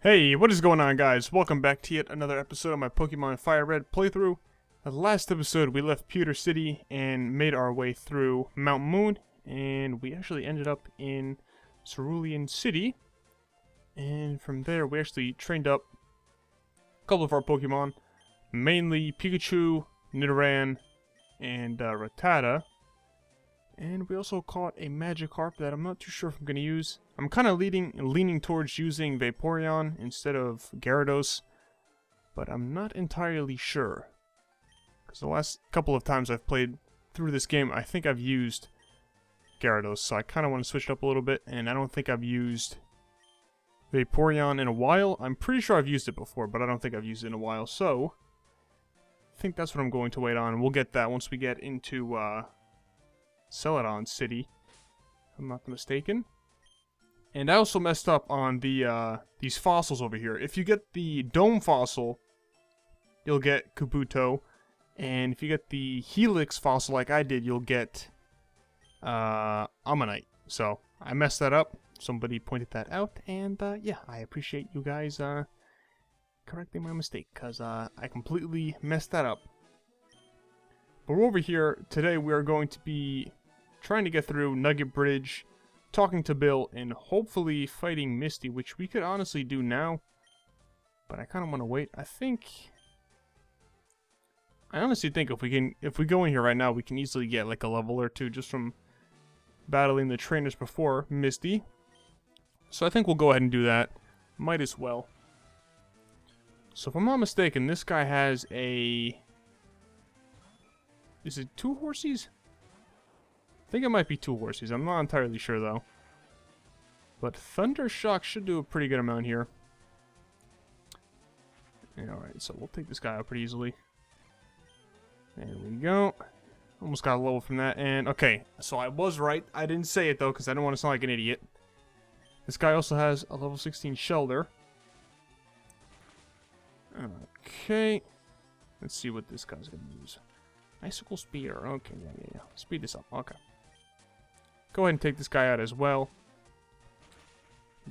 Hey, what is going on, guys? Welcome back to yet another episode of my Pokemon FireRed playthrough. The last episode, we left Pewter City and made our way through Mount Moon, and we actually ended up in Cerulean City. And from there, we actually trained up a couple of our Pokemon, mainly Pikachu, Nidoran, and Rattata. And we also caught a Magikarp that I'm not too sure if I'm going to use. I'm kind of leaning towards using Vaporeon instead of Gyarados, but I'm not entirely sure. Because the last couple of times I've played through this game, I think I've used Gyarados, so I kind of want to switch it up a little bit, and I don't think I've used Vaporeon in a while. I'm pretty sure I've used it before, but I don't think I've used it in a while, so I think that's what I'm going to wait on. We'll get that once we get into Celadon City, if I'm not mistaken. And I also messed up on the these fossils over here. If you get the Dome fossil, you'll get Kabuto, and if you get the Helix fossil like I did, you'll get Ammonite. So I messed that up. Somebody pointed that out, and yeah, I appreciate you guys correcting my mistake, because I completely messed that up. But we're over here today. We are going to be trying to get through Nugget Bridge, talking to Bill, and hopefully fighting Misty, which we could honestly do now. But I kind of want to wait. I honestly think if we go in here right now, we can easily get like a level or two just from battling the trainers before Misty. So I think we'll go ahead and do that. Might as well. So if I'm not mistaken, this guy has a... Is it 2 horsies? I think it might be 2 horsies. I'm not entirely sure, though. But Thunder Shock should do a pretty good amount here. Alright, so we'll take this guy out pretty easily. There we go. Almost got a level from that. And, okay, so I was right. I didn't say it, though, because I didn't want to sound like an idiot. This guy also has a level 16 Shelter. Okay. Let's see what this guy's going to use. Icicle Spear. Okay, yeah. Speed this up. Okay. Go ahead and take this guy out as well.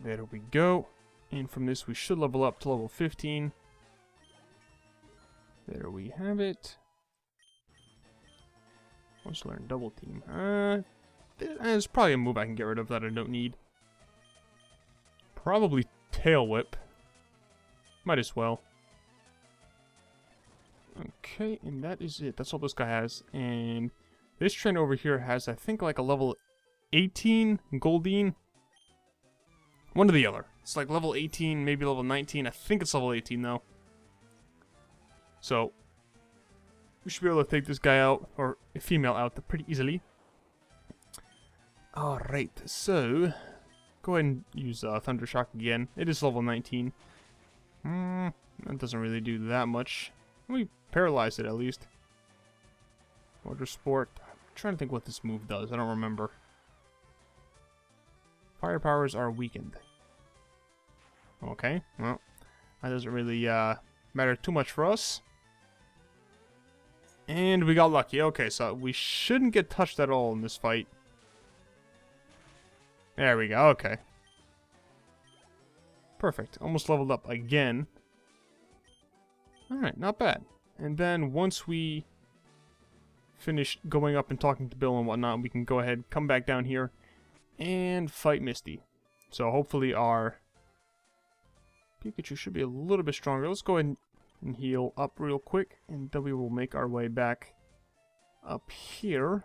There we go. And from this, we should level up to level 15. There we have it. Let's learn Double Team. There's probably a move I can get rid of that I don't need. Probably Tail Whip. Might as well. Okay, and that is it. That's all this guy has. And this trainer over here has, I think, like a level 18 Goldeen. One or the other. It's like level 18, maybe level 19. I think it's level 18, though. So, we should be able to take this guy out, or a female out, pretty easily. Alright, so go ahead and use Thunder Shock again. It is level 19. That doesn't really do that much. We paralyzed it, at least. Water Sport. I'm trying to think what this move does. I don't remember. Fire powers are weakened. Okay, well, that doesn't really matter too much for us. And we got lucky. Okay, so we shouldn't get touched at all in this fight. There we go, okay. Perfect. Almost leveled up again. Alright, not bad. And then once we finish going up and talking to Bill and whatnot, we can go ahead, come back down here, and fight Misty. So hopefully our Pikachu should be a little bit stronger. Let's go ahead and heal up real quick, and then we will make our way back up here.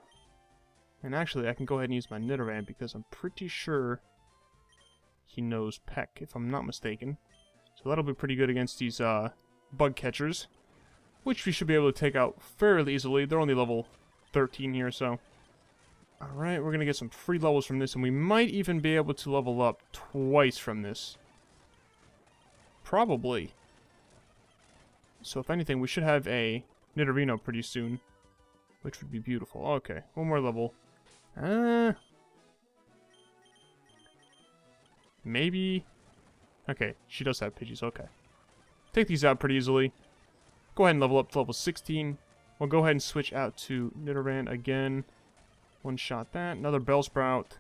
And actually, I can go ahead and use my Nidoran, because I'm pretty sure he knows Peck, if I'm not mistaken. So that'll be pretty good against these bug catchers, which we should be able to take out fairly easily. They're only level 13 here, so... Alright, we're going to get some free levels from this, and we might even be able to level up twice from this. Probably. So if anything, we should have a Nidorino pretty soon, which would be beautiful. Okay, one more level. Maybe... Okay, she does have Pidgeys, okay. Take these out pretty easily. Go ahead and level up to level 16. We'll go ahead and switch out to Nidoran again. One shot that. Another Bellsprout.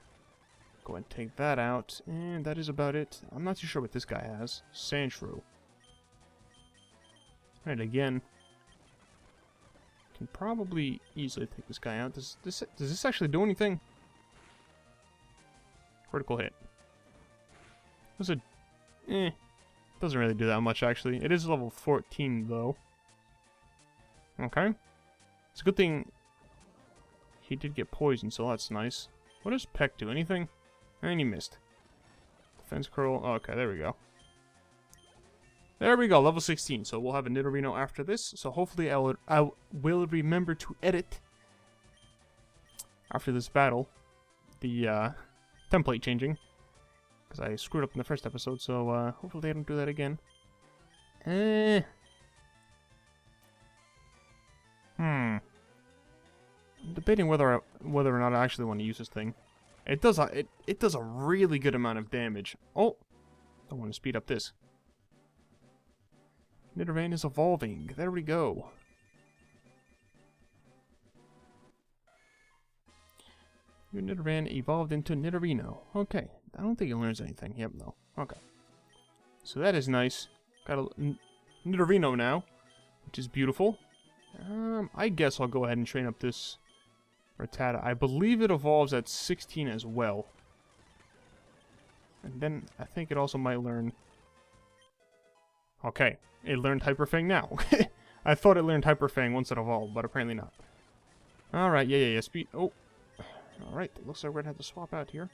Go ahead and take that out, and that is about it. I'm not too sure what this guy has. Sandshrew. Alright, again. Can probably easily take this guy out. Does this actually do anything? Critical hit. Was it? Doesn't really do that much, actually. It is level 14, though. Okay. It's a good thing he did get poisoned, so that's nice. What does Peck do? Anything? And he missed. Defense curl. Oh, okay, there we go. There we go, level 16. So we'll have a Nidorino after this. So hopefully I will remember to edit after this battle the template changing, because I screwed up in the first episode. So hopefully I don't do that again. I'm debating whether or not I actually want to use this thing. It does a really good amount of damage. Oh, I want to speed up this. Nidoran is evolving. There we go. Your Nidoran evolved into Nidorino. Okay, I don't think it learns anything. Yep, no. Okay. So that is nice. Got a Nidorino now, which is beautiful. I guess I'll go ahead and train up this Rattata. I believe it evolves at 16 as well. And then I think it also might learn... Okay, it learned Hyper Fang now. I thought it learned Hyper Fang once it evolved, but apparently not. Alright, yeah, speed... Oh. Alright, it looks like we're gonna have to swap out here.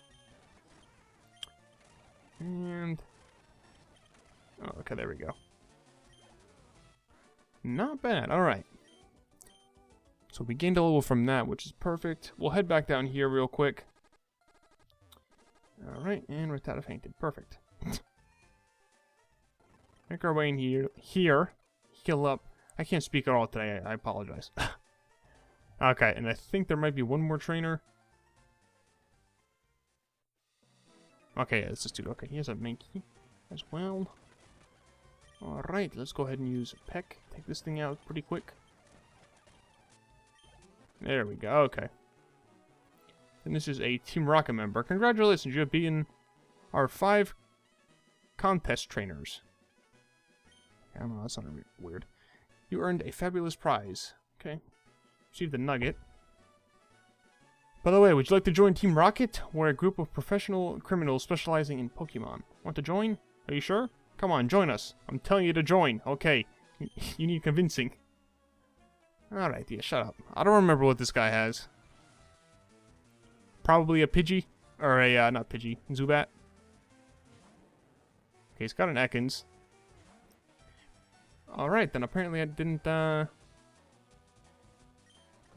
And... Oh, okay, there we go. Not bad, alright. So we gained a level from that, which is perfect. We'll head back down here real quick. Alright, and Rattata fainted. Perfect. Make our way in here. Heal up. I can't speak at all today. I apologize. Okay, and I think there might be one more trainer. Okay, yeah, it's this dude. Okay, he has a Mankey as well. Alright, let's go ahead and use Peck. Take this thing out pretty quick. There we go, okay. And this is a Team Rocket member. Congratulations, you have beaten our 5 contest trainers. I don't know, that sounded weird. You earned a fabulous prize. Okay. Received the Nugget. By the way, would you like to join Team Rocket? We're a group of professional criminals specializing in Pokemon. Want to join? Are you sure? Come on, join us. I'm telling you to join. Okay. You need convincing. Alright, yeah, shut up. I don't remember what this guy has. Probably a Pidgey. Or a, not Pidgey, Zubat. Okay, he's got an Ekans. Alright, then apparently I didn't, Let's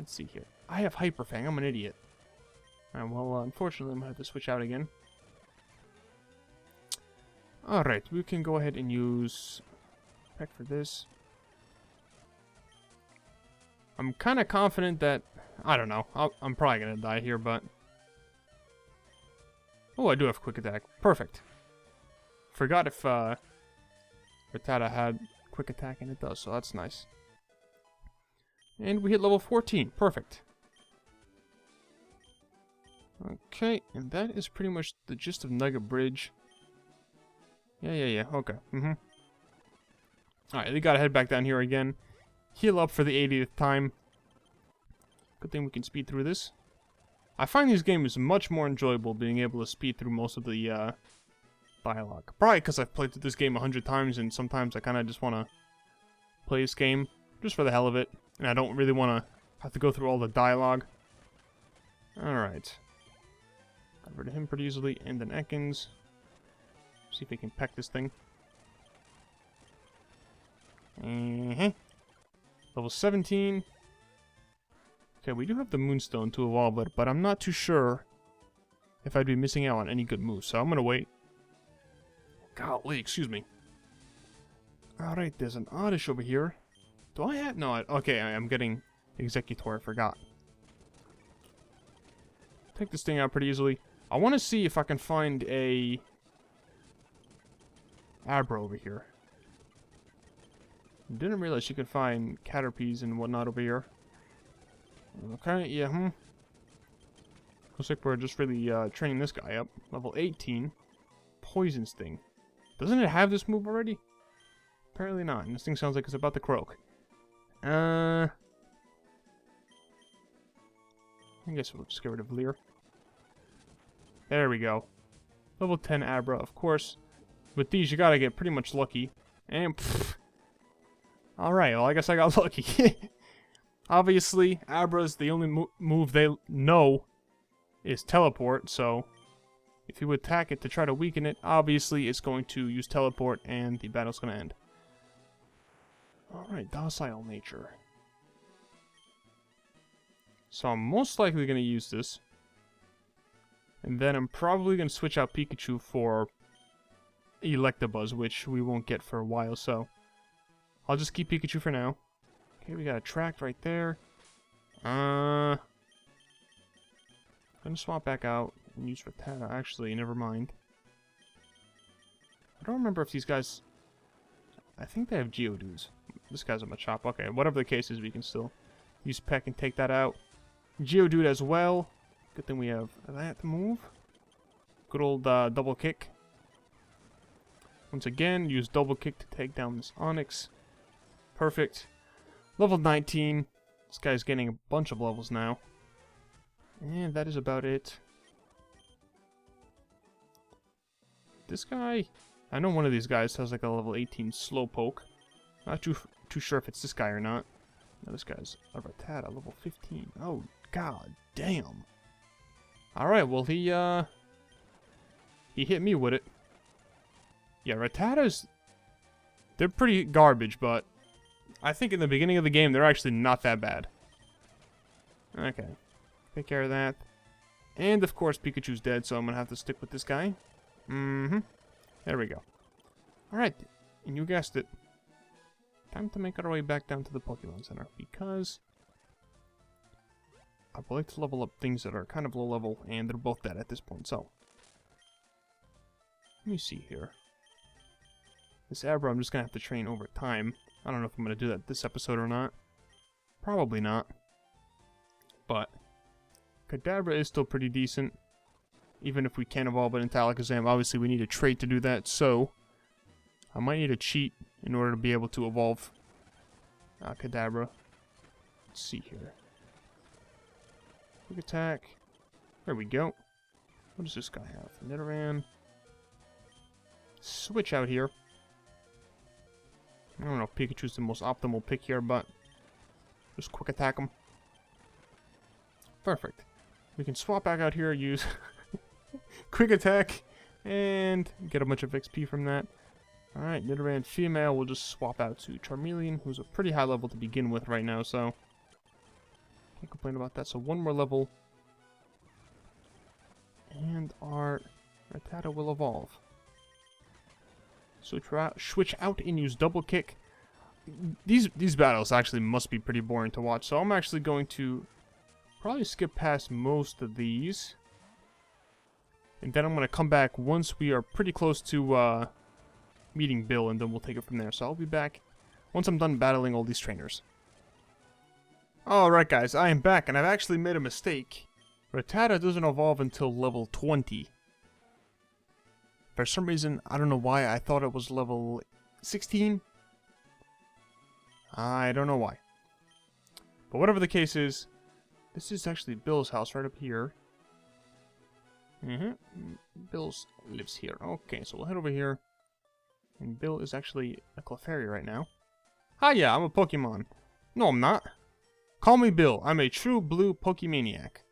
see here. I have Hyper Fang, I'm an idiot. Alright, well, unfortunately I'm gonna have to switch out again. Alright, we can go ahead and use Peck for this. I'm kind of confident that... I don't know. I'm probably going to die here, but... Oh, I do have Quick Attack. Perfect. Forgot if Rattata had Quick Attack, and it does, so that's nice. And we hit level 14. Perfect. Okay, and that is pretty much the gist of Nugget Bridge. Yeah. Okay. Alright, we gotta head back down here again. Heal up for the 80th time. Good thing we can speed through this. I find these games much more enjoyable being able to speed through most of the dialogue. Probably because I've played through this game 100 times and sometimes I kind of just want to play this game just for the hell of it. And I don't really want to have to go through all the dialogue. Alright. Got rid of him pretty easily. And then Ekans. See if we can peck this thing. Level 17. Okay, we do have the Moonstone to evolve it, but I'm not too sure if I'd be missing out on any good moves, so I'm gonna wait. Golly, excuse me. Alright, there's an Oddish over here. Do I have... No, okay, I'm getting Executor, I forgot. Take this thing out pretty easily. I want to see if I can find a... Abra over here. Didn't realize you could find Caterpies and whatnot over here. Okay, yeah, Looks like we're just really training this guy up. Level 18. Poison Sting. Doesn't it have this move already? Apparently not. And this thing sounds like it's about to croak. I guess we'll just get rid of Leer. There we go. Level 10 Abra, of course. With these, you gotta get pretty much lucky. And, alright, well, I guess I got lucky. Obviously, Abra's the only move they know is teleport, so if you attack it to try to weaken it, obviously it's going to use teleport and the battle's gonna end. Alright, docile nature. So I'm most likely gonna use this. And then I'm probably gonna switch out Pikachu for Electabuzz, which we won't get for a while, so I'll just keep Pikachu for now. Okay, we got a track right there. Gonna swap back out and use Rattata. Actually, never mind. I don't remember if these guys... I think they have Geodudes. This guy's a Machop. Okay, whatever the case is, we can still use Peck and take that out. Geodude as well. Good thing we have that move. Good old double kick. Once again, use double kick to take down this Onix. Perfect. Level 19. This guy's getting a bunch of levels now. And that is about it. This guy... I know one of these guys has like a level 18 Slowpoke. Not too sure if it's this guy or not. No, this guy's a Rattata, level 15. Oh, god damn. Alright, well he hit me with it. Yeah, Rattatas... They're pretty garbage, but I think in the beginning of the game, they're actually not that bad. Okay. Take care of that. And, of course, Pikachu's dead, so I'm gonna have to stick with this guy. There we go. Alright, and you guessed it. Time to make our way back down to the Pokemon Center, because I would like to level up things that are kind of low level, and they're both dead at this point, so let me see here. This Abra I'm just gonna have to train over time. I don't know if I'm gonna do that this episode or not. Probably not. But Kadabra is still pretty decent. Even if we can't evolve it into Alakazam, obviously we need a trait to do that, so I might need a cheat in order to be able to evolve Kadabra. Let's see here. Quick attack. There we go. What does this guy have? Nidoran. Switch out here. I don't know if Pikachu's the most optimal pick here, but just quick attack him. Perfect. We can swap back out here, use quick attack, and get a bunch of XP from that. Alright, Nidoran female, we'll just swap out to Charmeleon, who's a pretty high level to begin with right now, so can't complain about that. So one more level, and our Rattata will evolve. Switch out and use double kick. These battles actually must be pretty boring to watch, so I'm actually going to probably skip past most of these. And then I'm going to come back once we are pretty close to meeting Bill, and then we'll take it from there. So I'll be back once I'm done battling all these trainers. Alright guys, I am back, and I've actually made a mistake. Rattata doesn't evolve until level 20. For some reason, I don't know why, I thought it was level 16. I don't know why. But whatever the case is, this is actually Bill's house right up here. Bill's lives here. Okay, so we'll head over here. And Bill is actually a Clefairy right now. Hiya, I'm a Pokemon. No, I'm not. Call me Bill. I'm a true blue Pokemaniac.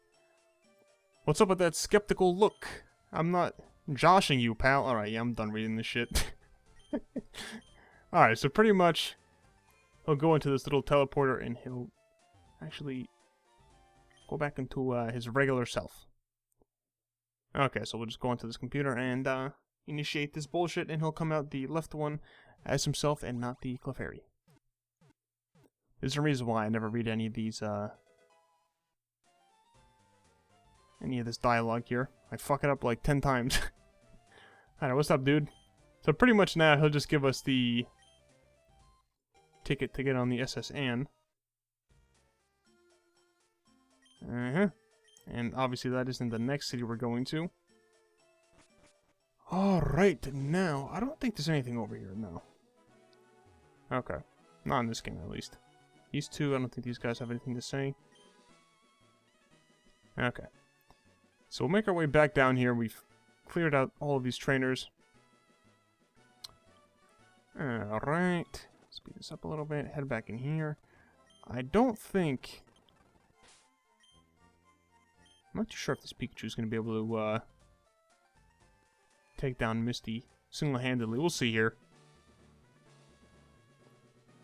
What's up with that skeptical look? I'm not joshing you, pal. Alright, yeah, I'm done reading this shit. Alright, so pretty much he'll go into this little teleporter and he'll actually go back into his regular self. Okay, so we'll just go into this computer and initiate this bullshit, and he'll come out the left one as himself and not the Clefairy. There's a reason why I never read any of these, any of this dialogue here. I fuck it up like 10 times. Alright, what's up, dude? So pretty much now he'll just give us the ticket to get on the SS Anne. And obviously that isn't the next city we're going to. Alright, now, I don't think there's anything over here, no. Okay. Not in this game, at least. These two, I don't think these guys have anything to say. Okay. So we'll make our way back down here. We've cleared out all of these trainers. Alright. Speed this up a little bit. Head back in here. I don't think... I'm not too sure if this Pikachu is going to be able to take down Misty single-handedly. We'll see here.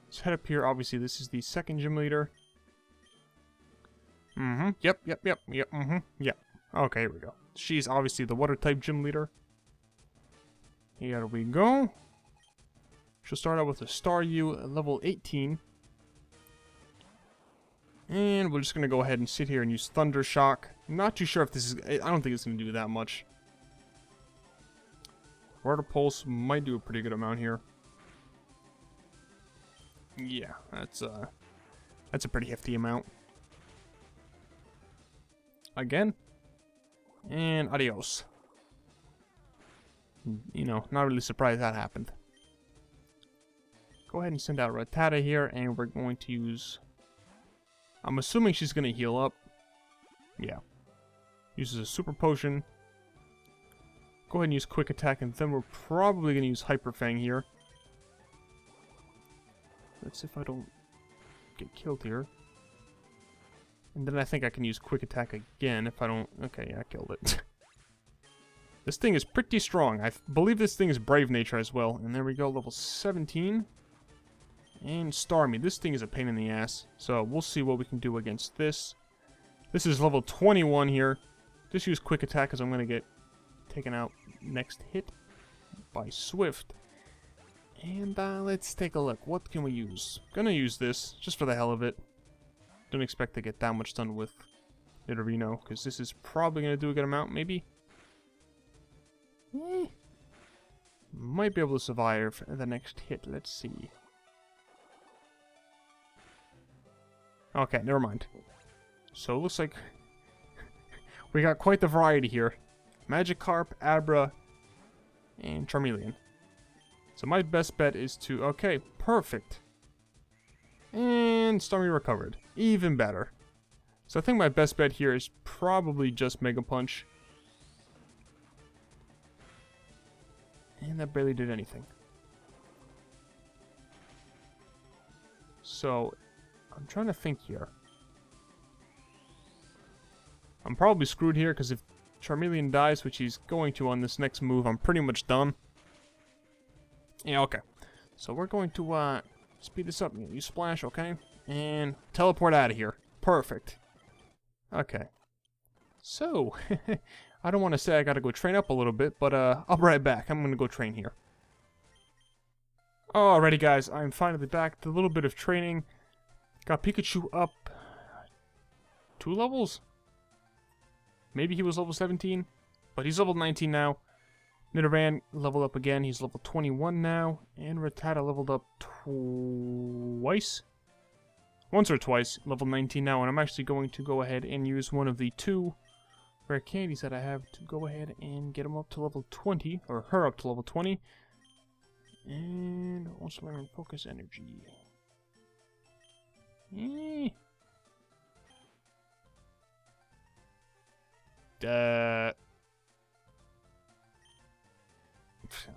Let's head up here. Obviously, this is the second gym leader. Yep. Yep. Okay, here we go. She's obviously the water-type gym leader. Here we go. She'll start out with a Staryu at level 18. And we're just going to go ahead and sit here and use Thunder Shock. I'm not too sure if this is... I don't think it's going to do that much. Water Pulse might do a pretty good amount here. Yeah, that's a pretty hefty amount. Again. And adios. You know, not really surprised that happened. Go ahead and send out Rattata here, and we're going to use... I'm assuming she's going to heal up. Yeah. Uses a Super Potion. Go ahead and use Quick Attack, and then we're probably going to use Hyper Fang here. Let's see if I don't get killed here. And then I think I can use Quick Attack again if I don't... Okay, yeah, I killed it. This thing is pretty strong. I believe this thing is Brave Nature as well. And there we go, level 17. And Starmie. This thing is a pain in the ass. So we'll see what we can do against this. This is level 21 here. Just use Quick Attack because I'm going to get taken out next hit by Swift. And let's take a look. What can we use? Gonna use this just for the hell of it. Don't expect to get that much done with Nidorino because this is probably going to do a good amount, maybe. Might be able to survive the next hit. Let's see. Okay, never mind. So it looks like we got quite the variety here. Magikarp, Abra, and Charmeleon. So my best bet is to... Okay, perfect. And Starmie recovered. Even better. So I think my best bet here is probably just Mega Punch. And that barely did anything. So, I'm trying to think here. I'm probably screwed here because if Charmeleon dies, which he's going to on this next move, I'm pretty much done. Yeah, okay. So we're going to speed this up. Use Splash, okay? And teleport out of here. Perfect. Okay. So, I don't want to say I gotta go train up a little bit, but I'll be right back. I'm gonna go train here. Alrighty guys, I'm finally back. A little bit of training. Got Pikachu up 2 levels? Maybe he was level 17, but he's level 19 now. Nidoran leveled up again. He's level 21 now. And Rattata leveled up twice? Once or twice. Level 19 now. And I'm actually going to go ahead and use one of the 2 rare candies that I have to go ahead and get him up to level 20. Or her up to level 20. And also learn Focus Energy.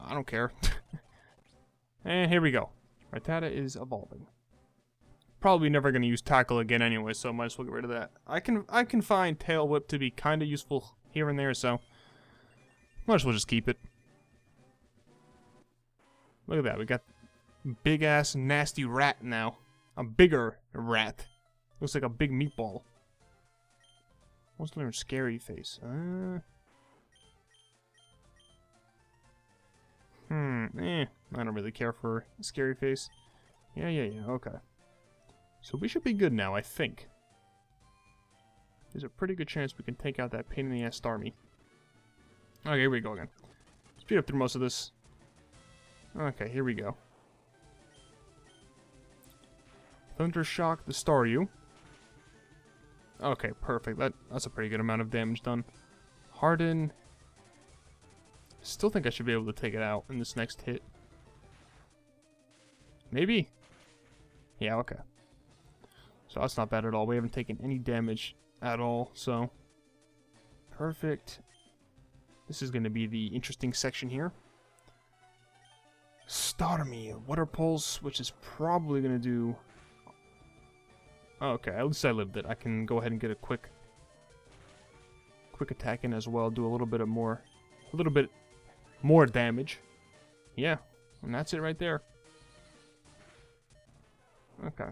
I don't care. And here we go. Rattata is evolving. Probably never going to use Tackle again anyway, so might as well get rid of that. I can find Tail Whip to be kind of useful here and there, so might as well just keep it. Look at that. We got big ass nasty rat now. A bigger rat. Looks like a big meatball. What's the scary face? I don't really care for a scary face. Yeah, okay. So we should be good now, I think. There's a pretty good chance we can take out that pain in the ass Starmie. Okay, here we go again. Speed up through most of this. Okay, here we go. Thunder Shock the Staryu. Okay, perfect. That's a pretty good amount of damage done. Harden. Still think I should be able to take it out in this next hit. Maybe? Yeah, okay. So that's not bad at all. We haven't taken any damage at all, so... Perfect. This is going to be the interesting section here. Starmie, Water Pulse, which is probably going to do... Okay, at least I lived it. I can go ahead and get a quick attack in as well. Do a little bit more damage. Yeah, and that's it right there. Okay.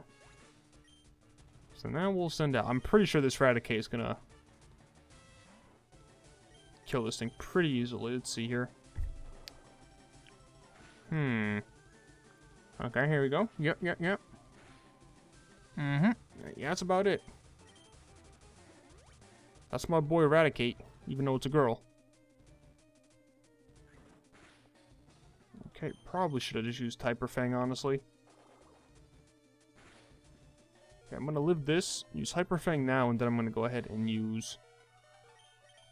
So now we'll send out... I'm pretty sure this Raticate is gonna kill this thing pretty easily. Let's see here. Okay, here we go. Yep. Yeah, that's about it. That's my boy Raticate, even though it's a girl. Okay, probably should have just used Typer Fang, honestly. Okay, I'm gonna live this, use Hyper Fang now, and then I'm gonna go ahead and use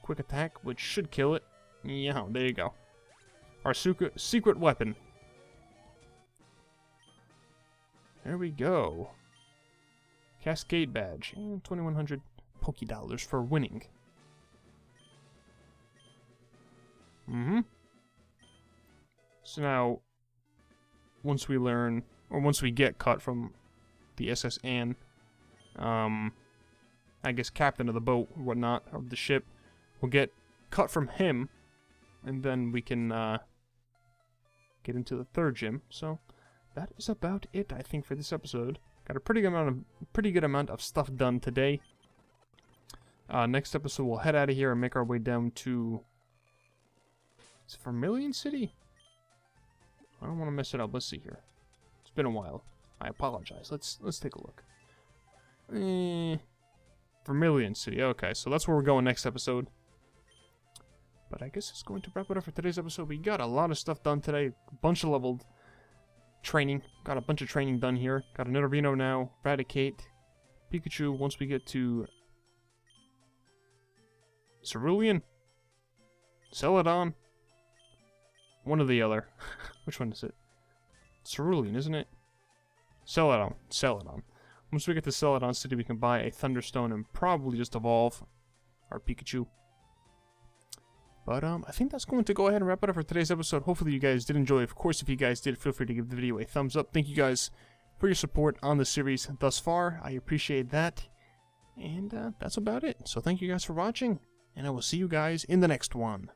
Quick Attack, which should kill it. Yeah, there you go. Our secret weapon. There we go. Cascade Badge. And 2,100 Poké-Dollars for winning. So now, once we learn, or once we get cut from the SS Anne, I guess captain of the boat or whatnot, of the ship, we'll get cut from him, and then we can get into the third gym. So that is about it, I think, for this episode. Got a pretty good amount of stuff done today. Next episode, we'll head out of here and make our way down to... Is it Vermilion City? I don't want to mess it up. Let's see here. It's been a while. I apologize. Let's take a look. Vermilion City. Okay, so that's where we're going next episode. But I guess it's going to wrap it up for today's episode. We got a lot of stuff done today. A bunch of leveled training. Got a bunch of training done here. Got an Nidorino now. Raticate. Pikachu. Once we get to Cerulean. Celadon. One or the other. Which one is it? Cerulean, isn't it? Celadon. Once we get to Celadon City, we can buy a Thunderstone and probably just evolve our Pikachu. But I think that's going to go ahead and wrap it up for today's episode. Hopefully you guys did enjoy. Of course, if you guys did, feel free to give the video a thumbs up. Thank you guys for your support on the series thus far. I appreciate that. And that's about it. So thank you guys for watching, and I will see you guys in the next one.